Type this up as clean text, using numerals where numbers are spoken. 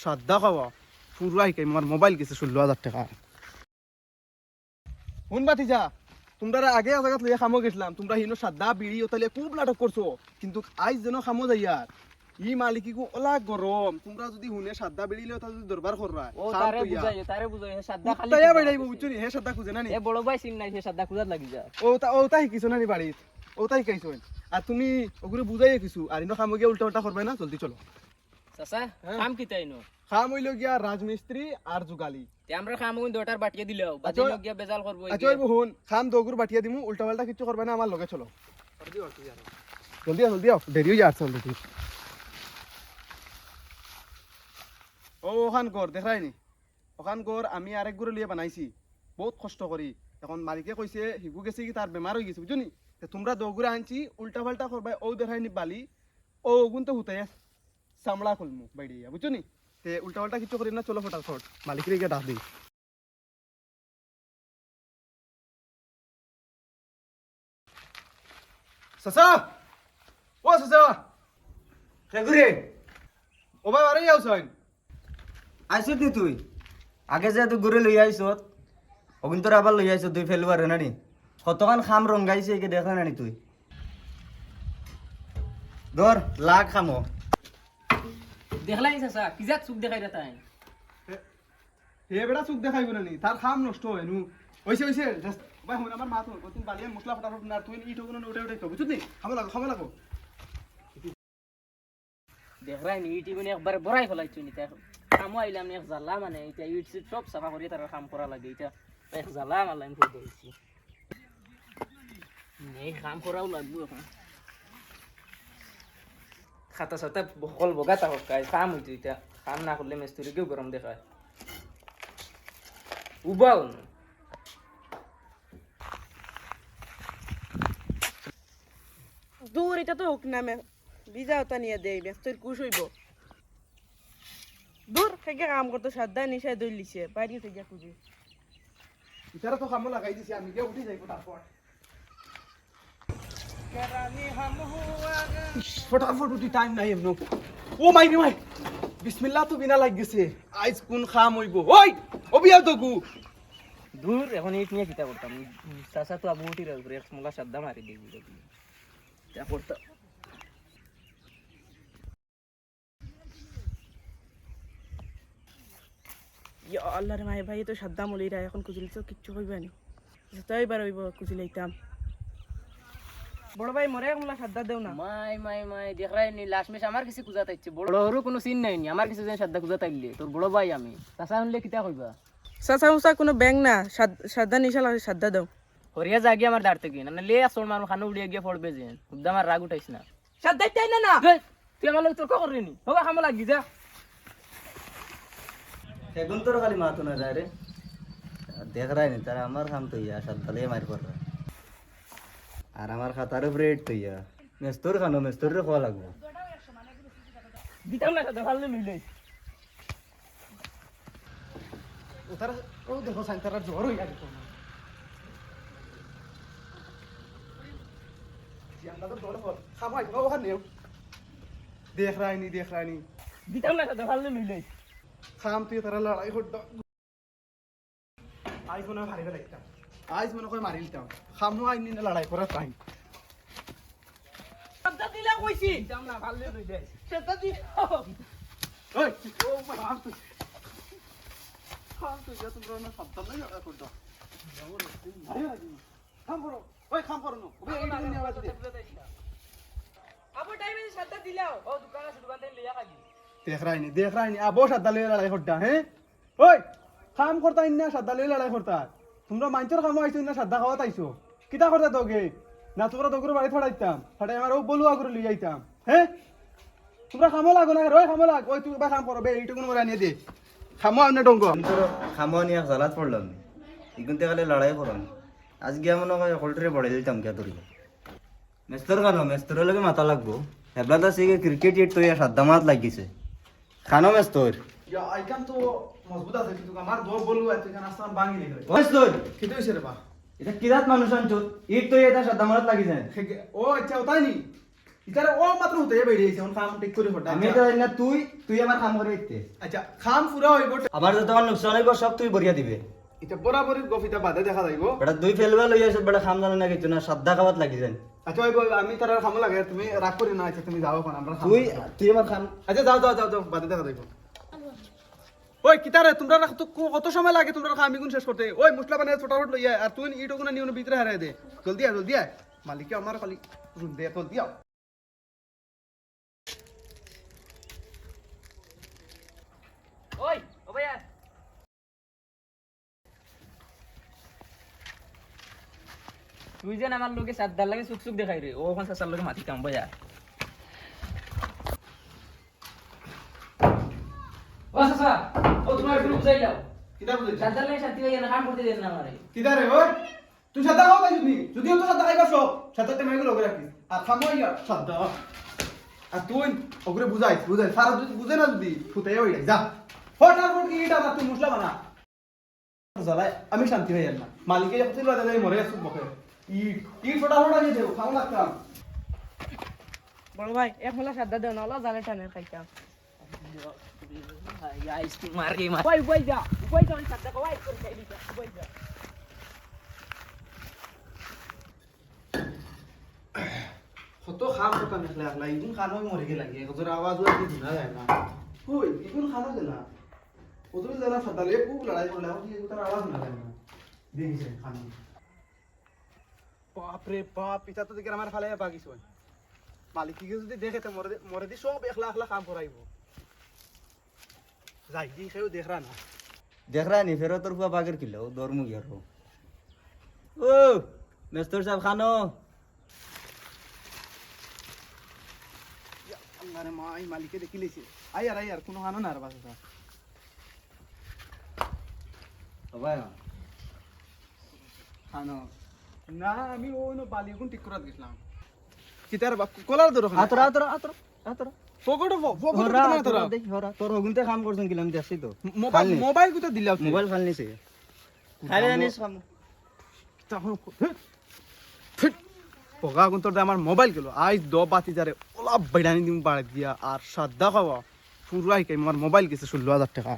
সাদা খাওয়া পুরাই খাই আমার মোবাইল গেছে 16,000 টাকা শুন বাতিজা তোমরা আগে জায়গা লইয়া খামো গেছিলাম তোমরা হিনো সাদা বিড়ি ওতালে খুব নাটক করছো কিন্তু আজ যেন খামো যাইয়ার ই মালিকিকু ওলা গরম তোমরা যদি হুনে সাদা বিড়ি লইয়া যদি দরবার কররা ও তারে বুঝাই হে সাদা খালি তাইয়া বাইরাইবো বুঝছনি হে সাদা খুঁজে না নি এ বড় ভাই সিন নাই হে সাদা খুঁজার লাগি যা ও তাই কিছু না নি বাড়িত ও তাই কাইছো আর তুমি ওগুলো বুঝাইয়ে কিছু আর ইনো খামো গিয়া উল্টা উল্টা করবে না জলদি চলো চাচা কাম কি তাইনো খাম হইল গিয়া রাজমিস্ত্রি আর জুগালি তে আমরা খাম ওই দুটার বাটিয়ে দিলেও বাদি লোক গিয়া বেজাল করব আচ্ছা ওই বহুন খাম দগুর বাটিয়া দিমু উল্টা পাল্টা কিছু করবে না আমার লগে চলো জলদি জলদি আও দেরি হয়ে যাচ্ছে অলরেডি ও ওখান কর দেখাইনি ওখান কর আমি আরেক গুলো লিয়ে বানাইছি বহুত কষ্ট করি এখন মালিকে কইছে হিগু গেছে কি তার বেমার হয়ে গেছে বুঝনি তোমরা দগুরে আনছি উল্টা পাল্টা করবে ও দেখাইনি বালি ও ওগুন তো হুতাই চামড়া খুলমু বাইরিয়া বুঝনি তে উল্টা পাল্টা কিছু করি না চলো ফটাফট মালিকের গিয়ে ডাক দিই চাচা ও চাচা কেগুরে ও ভাই আরে যাও সইন আইছত নি তুই আগে যে তুই ঘুরে লই আইছত অগুন তোর আবার লই আইছত তুই ফেলবার নানি কতখান খাম রঙ্গাইছে একে দেখা নানি তুই ধর লাগ খামো দেখলাই চাচা কি যাক চুক দেখাই দেতা হে বেটা চুক দেখাইব না নি তার খাম নষ্ট হয় নু হইছে হইছে ভাই হন আমার মাথা তুমি বালিয়া মশলা ফটাফট না তুই ইট হগুন উঠে উঠে তো বুঝছনি খামো লাগো দেখরাই নি ইটি মানে একবার বড়াই ফলাইছ নি তা কাম আইলাম এক জালা মানে এটা ইট সিট সব সাফা করি তার কাম করা লাগে এটা এক জালা মালাইম করে দিছি এই কাম করাও লাগবো এখন খাতা সাথে বকল বগাতা হোক কাম হইতো এটা কাম না করলে মিস্ত্রিকেও গরম দেখায় উবাও না দূর এটা তো হোক নামে বিজাওতা নিয়ে দেই ব্যস্তর কুশ হইব দূর থেকে কাম করতে সাদা নিশায় দই লিছে বাইরে থেকে খুঁজি ইতারা তো খামো লাগাই দিছি আমি গিয়ে উঠে যাইব তারপর ফটাফট উঠি টাইম নাই এমন ও মাই রে মাই বিসমিল্লাহ তো বিনা লাগ গেছে আইজ কোন খাম হইব ওই অবিয়া তো গু দূর এখন ইট নিয়ে কিতা করতাম চাচা তো আবু উঠির উপরে এক মোলা সাদ্দা মারি দিবি তা করতাম ইয়া আল্লাহ রে মাই ভাই তো সাদা মলিরা এখন কুজিলি তো কিচ্ছু হইবে না তাই বার হইব কুজিলাইতাম বড় ভাই মরে একমলা সাদা দেও না মাই দেখাই নি লাস্ট মেশ আমার কিছু কুজা তাইছে বড় হরু কোনো সিন নাই নি আমার কিছু যেন সাদা কুজা তাইলে তোর বড় ভাই আমি চাচা শুনলে কিতা কইবা চাচা মুসা কোনো ব্যাং না সাদা নিশা লাগে সাদা দাও হরিয়া জাগি আমার দাঁড়তে গিয়ে না লে আসল মানুষ খানো উড়িয়ে গিয়ে পড়বে যে খুব আমার রাগ উঠাইছ না সাদা তাই না না তুই আমার লোক তোর করি নি হবা খামো লাগি যা এখন তোর খালি মাথা না যায় রে দেখ রাই নি তারা আমার খাম তো ইয়া সাদ্দালে মার কর আর আমার খাতার উপরে ইট তো ইয়া মেস্তর খানো মেস্তর রে খাওয়া লাগবো দিতাম না সাদা ভালো মিলে ও তারা ও দেখো সাইতারা জ্বর হইয়া গেছে জিয়ান্দা তো দৌড় কর খামাই ও ওখানে নেও দেখ রাইনি দিতাম না সাদা ভালো মিলে খাম তুই তারা লড়াই হট আইজ মনে হয় মারি ফেলাইতাম আইজ মনে হয় মারি দিতাম খামো আইনি না লড়াই করার টাইম সাদা দিলা কইছি দিতাম না ভালো মিলে সাদা দি ওই ও মার তুই খাম তুই যত বড় না সত্তা নাই লড়াই করতে খাম করো ওই খাম করো না ওই এই দিন আওয়াজ দে আবু টাইমে সাদা দিলাও ও দোকান আছে দোকান থেকে লিয়া খাবি দেখ রাইনি আবো সাদ্দা লইয়া লড়াই করতা হ্যাঁ ওই খাম করতা ইন্না সাদ্দা লইয়া লড়াই করতা তোমরা মাঞ্চর খামো আইছো না সাদ্দা খাওয়া তাইছো কিতা করতা তোকে না তোমরা দগুর বাড়ি ছড়াইতাম ছড়াই আমার ও বলু আগুরে লই যাইতাম হ্যাঁ তোমরা খামো লাগো না ওই খামো লাগ ওই তুই বা খাম করবে এইটুকুন করে আনিয়ে দে খামো আনে ডঙ্গ তোর খামো নিয়ে জালাত পড়লাম ইগুনতে খালি লড়াই করন আজ গিয়া মনে হয় হলটরে বড়ে দিতাম কে তোর মেস্তর খানো মেস্তরের লগে মাথা লাগবো হেবলা দা সিগে ক্রিকেট ইট তো ইয়া সাদ্দা মাত লাগিছে খানো মেস্তর ইয়া আইকাম তো মজবুত আছে কিন্তু আমার দর বলু আছে কেন আসমান ভাঙি নে মেস্তর কিতে হইছে রে বা এটা কিরাত মানুষ আনছো ইট তো এটা সাদ্দা মাত লাগি যায় ও আচ্ছা ওটাই নি ইতারে ও মাত্র হতে বেড়ে গেছে এখন কাম ঠিক করে হটা আমি তো না তুই আমার কাম করে দিতে আচ্ছা খাম পুরা হইব আবার যত আমার লোকসান হইব সব তুই বরিয়া দিবে এটা বরাবরই গফিতা বাদে দেখা যাইব বেটা দুই ফেলবা লই আছে বেটা খাম জানে না কিছু না সাদা খাবাত লাগি যান আচ্ছা ওই আমি তার খাম লাগে তুমি রাগ করি না আচ্ছা তুমি যাও এখন আমরা খাম তুই আমার খাম আচ্ছা যাও যাও যাও যাও বাদে দেখা যাইব ওই কিতারে তোমরা তো কত সময় লাগে তোমরা খামি গুণ শেষ করতে ওই মুসলা বানায় ফটাফট লইয়া আর তুই ইটো গুনা নিও ভিতরে হারাই দে জলদি আয় মালিকে আমার খালি রুম দে জলদি আও ওই ও ভাইয়া তুই যেন আমার লোকে সাদ্দার লাগে সুখ সুখ দেখাই রে ও ওখান সাসার লোকে মাটি কাম ভাইয়া ও সাসা ও তোমার একটু বুঝাই যাও কিতা বুঝছ সাদ্দার লাগে সাথী ভাইয়া কাম করতে দেন না আমারে কিতারে ওই তুই সাদা খাও তাই যদিও তো সাদা খাইবা সব সাদাতে মাইগুলো লগে রাখিস আর খামো ইয়া সাদা আর তুই ওগরে বুঝাই সারা যদি বুঝে না যদি ফুটাই ওই যা ফটাফট কি এটা তুই মুসলা বানা জ্বালায় আমি শান্তি হয়ে না মালিকে যখন লড়া যায় মরে আসুক বকে ইট ফটাফট আনিয়ে দেবো খাও লাগতাম বড় ভাই এক মোলা সাদ্দা দেও না ওলা জালে টানে খাইতাম ইয়া ইস্তি মার গে মার ওই যা ওই সাদ্দা কই করে খাই দিছা ওই যা কত খাম কথা মেখলে আগলা ইগুন খানো মরে গে লাগে ওদের আওয়াজ ওই কি শোনা যায় না কই ইগুন খানো না ওদের জানা সাদালে খুব লড়াই করলে এখন কি তার আওয়াজ না যায় না দেখিছে খানো বাপ রে বাপ পিতা তো দেখে আমার ফালে বাগিছ মালিককে যদি দেখে তো মরে দি সব একলা একলা কাম করাইব যাই দি সেও দেখরা না দেখ রা নি ফেরো তোর ফুয়া বাগের কিলো দর মুগি আর ও মেস্তর সাহেব খানো আল্লাহ রে মা এই মালিকে দেখি লইছে আই আর কোনো খানো না আর বাসা ভাই খানো না আমি ওই বালি গুণ ঠিক করাত গেছিলাম কিতার কলার দর আতরা ফগড় হরা না তোরা দেখ হরা তোর হগুনতে কাম করছন কিলাম দেখছি তো মোবাইল গুতা দিলাও মোবাইল ফালনিছে খাইলে জানিস কাম তখন পগা গুণ তোর আমার মোবাইল গেল আজ দ বাতি যারে ওলা বাইডানি দিম বাড়ি দিয়া আর সাদা খাওয়া পুরাই আমার মোবাইল গেছে 16,000 টাকা